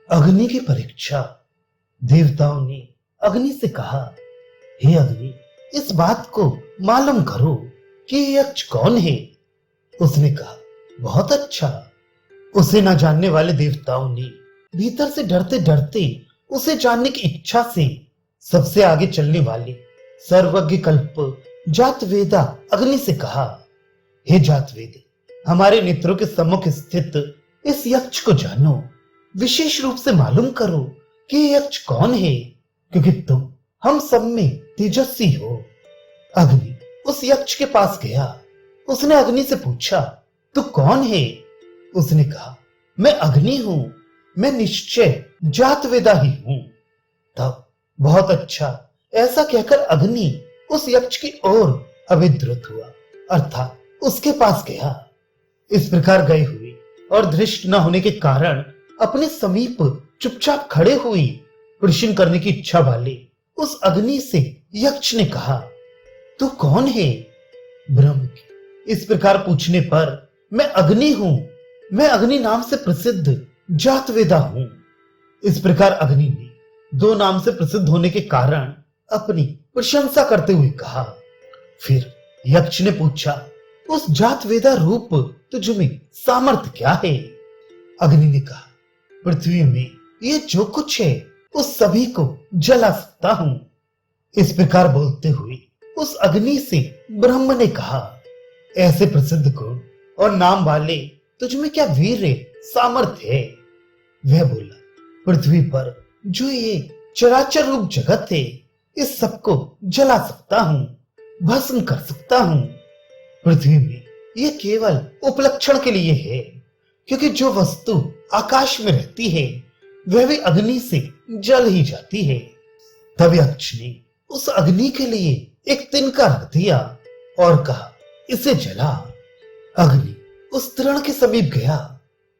अग्नि की परीक्षा। देवताओं ने अग्नि से कहा, हे अग्नि, इस बात को मालूम करो कि ये यक्ष कौन है। उसने कहा, बहुत अच्छा। उसे न जानने वाले देवताओं ने भीतर से डरते डरते उसे जानने की इच्छा से सबसे आगे चलने वाले सर्वज्ञ कल्प जातवेदा अग्नि से कहा, हे जातवेद, हमारे नेत्रों के सम्मुख स्थित इस यक्ष को जानो, विशेष रूप से मालूम करो कि ये यक्ष कौन है, क्योंकि तुम हम सब में तेजस्वी हो। अग्नि उस यक्ष के पास गया। उसने अग्नि से पूछा, तू कौन है? उसने कहा, मैं अग्नि हूं, मैं निश्चय जातवेदा ही हूं। तब बहुत अच्छा, ऐसा कहकर अग्नि उस यक्ष की ओर अभिद्रुत हुआ, अर्थात उसके पास गया। इस प्रकार गए हुए और दृष्ट न होने के कारण अपने समीप चुपचाप खड़े हुई प्रश्न करने की इच्छा वाले उस अग्नि से यक्ष ने कहा, तू कौन है? ब्रह्म के इस प्रकार पूछने पर मैं अग्नि हूं, मैं अग्नि नाम से प्रसिद्ध जातवेदा हूं। इस प्रकार अग्नि ने दो नाम से प्रसिद्ध होने के कारण अपनी प्रशंसा करते हुए कहा। फिर यक्ष ने पूछा, उस जातवेदा रूप तुझ में सामर्थ्य क्या है? अग्नि ने कहा, पृथ्वी में ये जो कुछ है उस सभी को जला सकता हूं। इस प्रकार बोलते हुए उस अग्नि से ब्रह्म ने कहा, ऐसे प्रसिद्ध गुण और नाम वाले तुझ में क्या वीर सामर्थ्य है? वह बोला, पृथ्वी पर जो ये चराचर रूप जगत है, इस सबको जला सकता हूं, भस्म कर सकता हूं। पृथ्वी में ये केवल उपलक्षण के लिए है, क्योंकि जो वस्तु आकाश में रहती है वह भी अग्नि से जल ही जाती है। तब यक्ष ने उस अग्नि के लिए एक तिनका रख दिया और कहा, इसे जला। अग्नि उस तृण के समीप गया,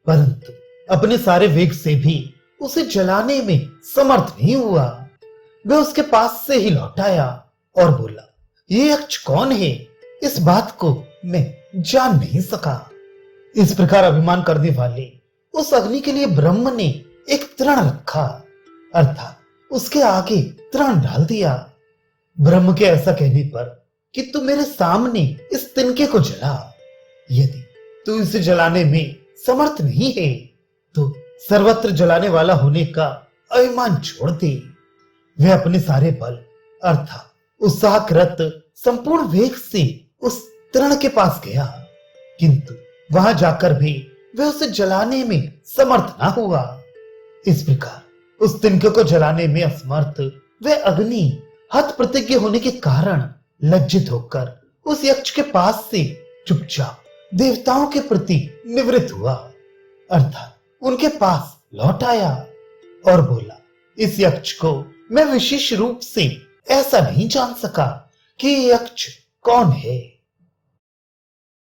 परंतु अपने सारे वेग से भी उसे जलाने में समर्थ नहीं हुआ। वह उसके पास से ही लौट आया और बोला, ये यक्ष कौन है? इस बात को मैं जान नहीं सका। इस प्रकार अभिमान करने वाले उस अग्नि के लिए ब्रह्म ने एक तृण रखा, अर्थात उसके आगे तृण डाल दिया। ब्रह्म के ऐसा कहने पर कि तू मेरे सामने इस तिनके को जला, यदि तू इसे जलाने में समर्थ नहीं है तो सर्वत्र जलाने वाला होने का अभिमान छोड़ दे। वह अपने सारे बल अर्थात उत्साहकृत संपूर्ण वेग से उस तृण के पास गया, किंतु वहां जाकर भी वह उसे जलाने में समर्थ ना हुआ। इस प्रकार उस तिनके को जलाने में असमर्थ वह अग्नि हत प्रतिज्ञ होने के कारण लज्जित होकर उस यक्ष के पास से चुपचाप देवताओं के प्रति निवृत्त हुआ, अर्थात उनके पास लौट आया और बोला, इस यक्ष को मैं विशेष रूप से ऐसा नहीं जान सका कि ये यक्ष कौन है।